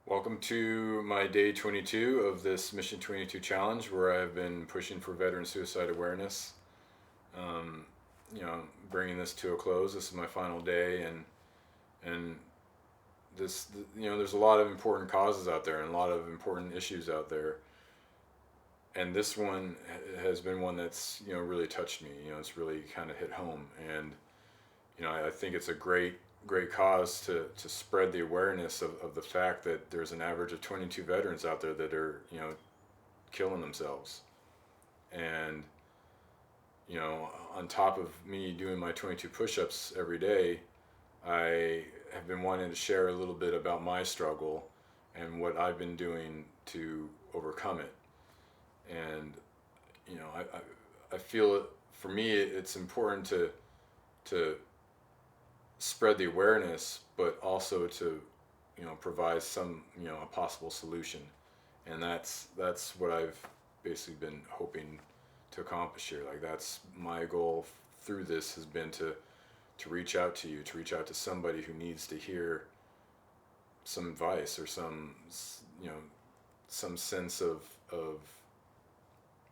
Welcome to my day 22 of this Mission 22 challenge, where I've been pushing for veteran suicide awareness. Um, Bringing this to a close. This is my final day, and this, there's a lot of important causes out there and a lot of important issues out there. And this one has been one that's really touched me. It's really kind of hit home, and I think it's a great cause to spread the awareness of the fact that there's an average of 22 veterans out there that are killing themselves. And on top of me doing my 22 push-ups every day, I have been wanting to share a little bit about my struggle and what I've been doing to overcome it. And I feel for me it's important to spread the awareness, but also to provide some a possible solution. And that's what I've basically been hoping to accomplish here. Like, that's my goal through this, has been to reach out to you, to reach out to somebody who needs to hear some advice or you know some sense of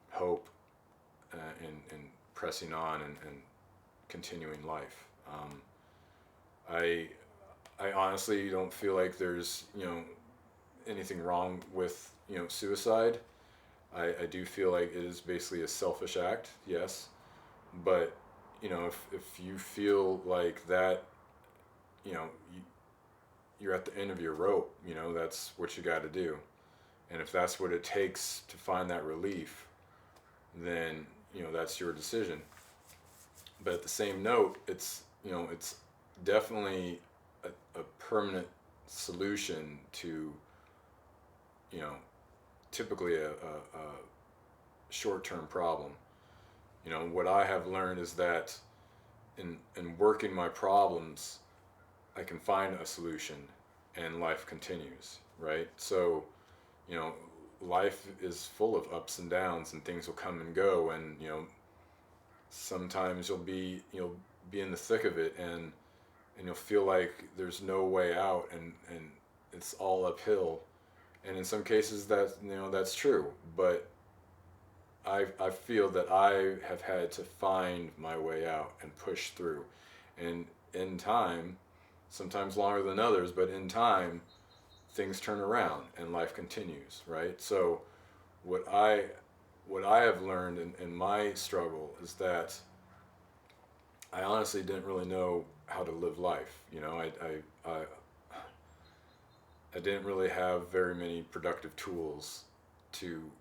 hope, and pressing on and continuing life. I I honestly don't feel like there's anything wrong with suicide. I do feel like it is basically a selfish act, yes, but if you feel like that, you know you, you're at the end of your rope, that's what you got to do. And if that's what it takes to find that relief, then that's your decision. But at the same note, it's definitely a permanent solution to you know typically a short-term problem. What I have learned is that in working my problems, I can find a solution, and life continues, right? So, you know, life is full of ups and downs, and things will come and go, and sometimes you'll be in the thick of it, and you'll feel like there's no way out, and it's all uphill. And in some cases that's true, but I feel that I have had to find my way out and push through. And in time, sometimes longer than others, but in time, things turn around and life continues, right? So what I what I have learned in my struggle is that I honestly didn't really know how to live life. I didn't really have very many productive tools to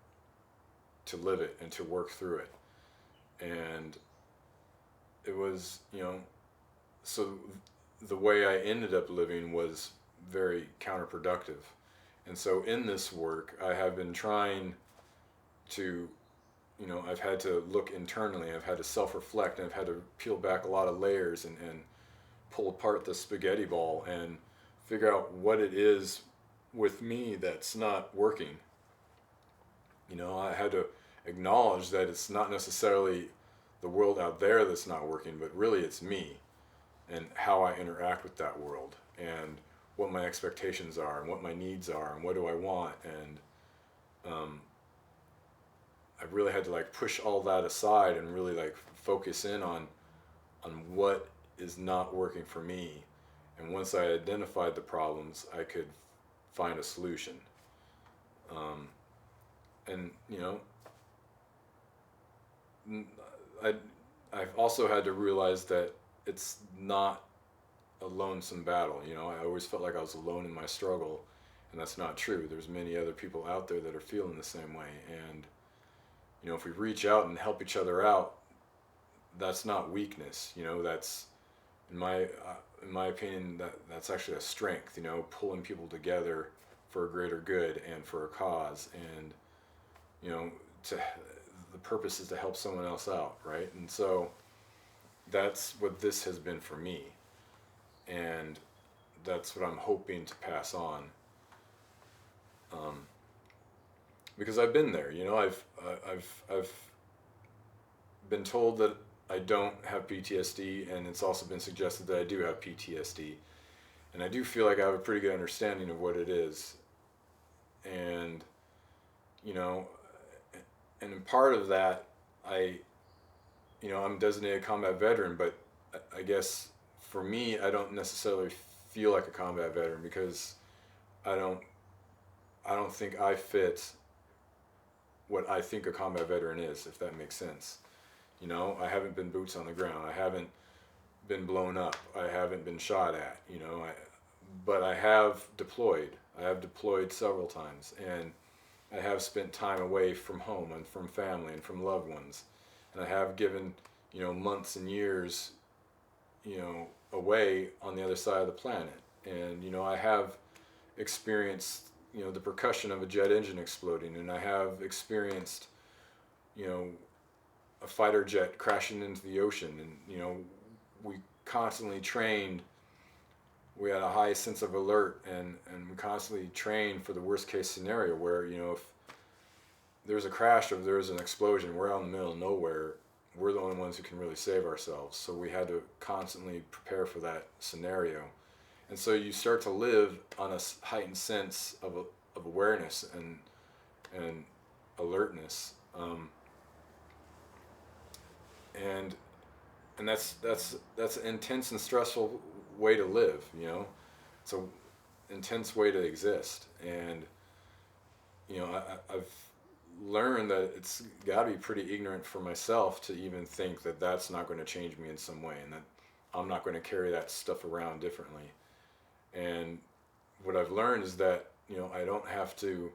live it and to work through it. And it was, so the way I ended up living was very counterproductive. And so in this work, I have been trying to, I've had to look internally, I've had to self reflect, and I've had to peel back a lot of layers, and pull apart the spaghetti ball and figure out what it is with me that's not working. I had to acknowledge that it's not necessarily the world out there that's not working, but really it's me and how I interact with that world, and what my expectations are, and what my needs are, and what do I want. And I really had to like push all that aside and really like focus in on what is not working for me. And once I identified the problems, I could find a solution. Um, and I I've also had to realize that it's not a lonesome battle. I always felt like I was alone in my struggle, and that's not true. There's many other people out there that are feeling the same way, and if we reach out and help each other out, that's not weakness. That's in my opinion, that's actually a strength. Pulling people together for a greater good and for a cause, and you know, to the purpose is to help someone else out, right? And so that's what this has been for me, and that's what I'm hoping to pass on. Um, because I've been there. I've been told that I don't have PTSD, and it's also been suggested that I do have PTSD. And I do feel like I have a pretty good understanding of what it is. And, you know, and in part of that, I, I'm a designated combat veteran, but I guess for me, I don't necessarily feel like a combat veteran because I don't, I don't think I fit what I think a combat veteran is, if that makes sense. I haven't been boots on the ground. I haven't been blown up. I haven't been shot at. But I have deployed. I have deployed several times, and I have spent time away from home and from family and from loved ones, and I have given months and years away on the other side of the planet, and I have experienced the percussion of a jet engine exploding, and I have experienced you know a fighter jet crashing into the ocean, and we constantly trained. We had a high sense of alert, and we constantly trained for the worst case scenario where if there's a crash or there's an explosion, we're out in the middle of nowhere. We're the only ones who can really save ourselves. So we had to constantly prepare for that scenario. And so you start to live on a heightened sense of awareness and alertness. And that's an intense and stressful way to live. It's a intense way to exist. And I've learned that it's got to be pretty ignorant for myself to even think that that's not going to change me in some way, and that I'm not going to carry that stuff around differently. And what I've learned is that I don't have to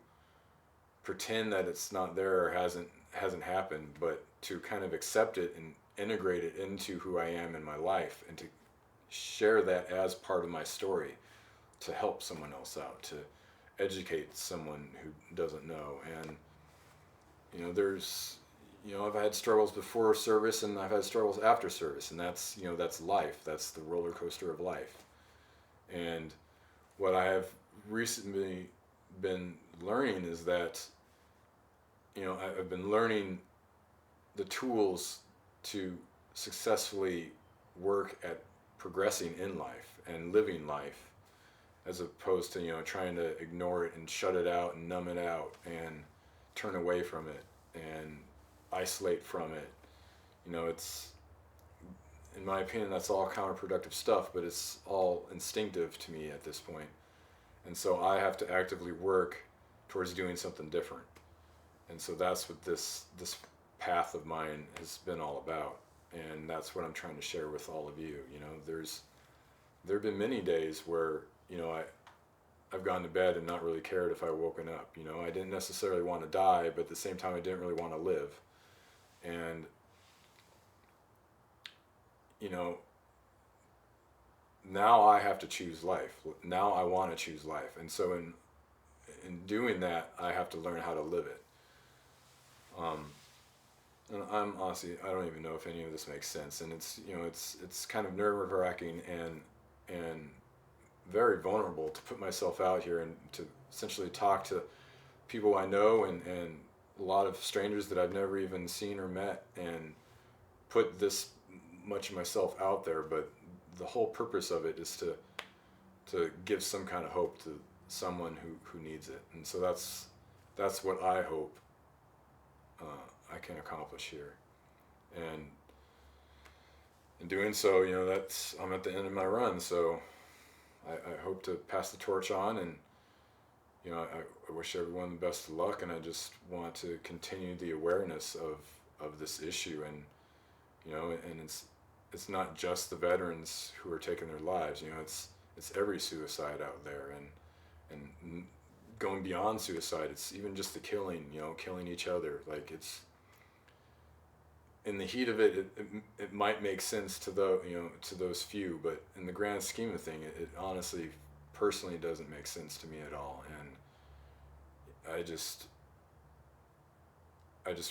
pretend that it's not there or hasn't happened, but to kind of accept it and integrate it into who I am in my life, and to share that as part of my story, to help someone else out, to educate someone who doesn't know. And there's I've had struggles before service, and I've had struggles after service, and that's life. That's the roller coaster of life. And what I have recently been learning is that I've been learning the tools to successfully work at progressing in life and living life, as opposed to trying to ignore it and shut it out and numb it out and turn away from it and isolate from it. It's, in my opinion, that's all counterproductive stuff, but it's all instinctive to me at this point. And so I have to actively work towards doing something different. And so that's what this path of mine has been all about. And that's what I'm trying to share with all of you. There have been many days where, I've gone to bed and not really cared if I woken up. I didn't necessarily want to die, but at the same time, I didn't really want to live. And, now I have to choose life. Now I want to choose life. And so in doing that, I have to learn how to live it. And I'm honestly, I don't even know if any of this makes sense. And it's kind of nerve-wracking and very vulnerable to put myself out here and to essentially talk to people I know and a lot of strangers that I've never even seen or met, and put this much of myself out there. But the whole purpose of it is to give some kind of hope to someone who needs it. And so that's what I hope I can accomplish here. And in doing so, I'm at the end of my run. So I hope to pass the torch on, and I wish everyone the best of luck, and I just want to continue the awareness of this issue. And and it's not just the veterans who are taking their lives. It's every suicide out there, and going beyond suicide, it's even just the killing, killing each other. Like, it's in the heat of it, it might make sense to to those few, but in the grand scheme of thing, it honestly, personally, doesn't make sense to me at all. And I just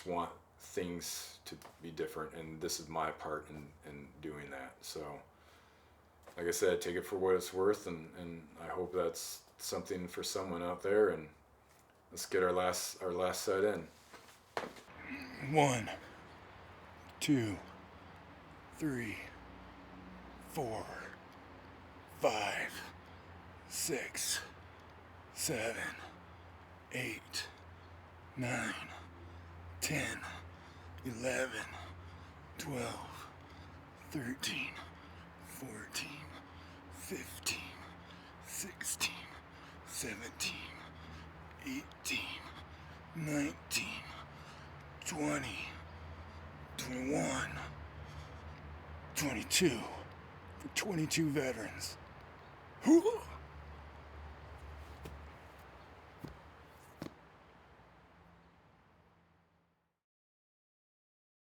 want things to be different, and this is my part in doing that. So, like I said, take it for what it's worth, and I hope that's something for someone out there. And let's get our last set in. 1, 2, 3, 4, 5, 6, 7, 8, 9, 10, 11, 12, 13, 14, 15, 16, 17, 18, 19, 20, 21, 22 for 22 veterans. Hoo-ha!